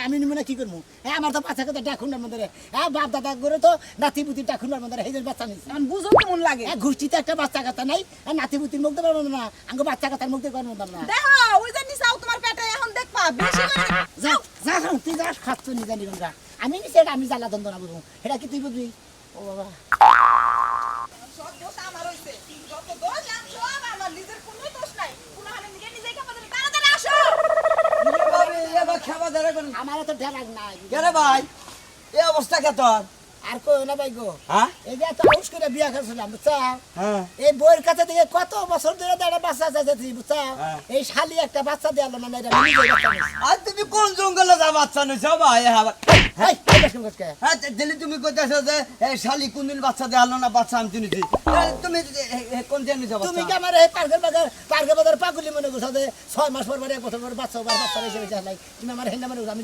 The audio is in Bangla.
আমি নিমনে কি করবো আমার তো বাচ্চাকে তো ডাকুনার মধ্যে বাপ দাদা করে তো নাতি পুতি ডাকুনার মধ্যে এই যে বাচ্চা নিচ্ছে বুঝো কেমন লাগে ঘুষটিতে একটা বাচ্চা কথা নাই নাতি পুতির মুখ দেবার মতো না আঙ্গ বাচ্চা কথার মুখ দেবার মতো না দেখো ওই যে নিছাও তোমার পেটে এখন দেখবা বেশি করে যা যা তুই যা খাচ্ছ নিজা নিগম যা আমি নিচে আমি জ্বালা দ্বন্দ্ব না বুঝবো এটা কি তুই বুঝবি ও বাবা সব দোষ আমার হইছে যত দোষ সব আমার নিজের কোনো দোষ নাই কোনো হানে নিজেই খাবার দিলে তাড়াতাড়ি আসো ভাবি এবার খাওয়া দাওয়া করুন আমার তো ঢেলাক নাই কেরে ভাই এই অবস্থা কে তোর আর কই না ভাই গো হ্যাঁ এই যে তো হাউস করে বিয়া করছিলাম বুঝছা হ্যাঁ এই বইয়ের কাছে থেকে কত বছর ধরে একটা বাচ্চা চাইছি বুঝছা হ্যাঁ। এই শালি একটা বাচ্চা দেওয়াল না এটা নিজে বাচ্চা নিছে। আর তুমি কোন জঙ্গলে যা বাচ্চা নইছো ভাই হেই, এই দেখুন কসকে। হ্যাঁ দিলি তুমি কইতাছো যে এই শালি কোনদিন বাচ্চা দেয়ালো না বাচ্চা আনতে নিছি তুমি কোন দিন নিছো তুমি কি বাচ্চা আমার এই পার্কের বাজার পাগলি মনে করছো যে 6 মাস পর পর 1 বছর পর বাচ্চা বাচ্চা এসে তুমি আমার হেন্ডা মনে করছো আমি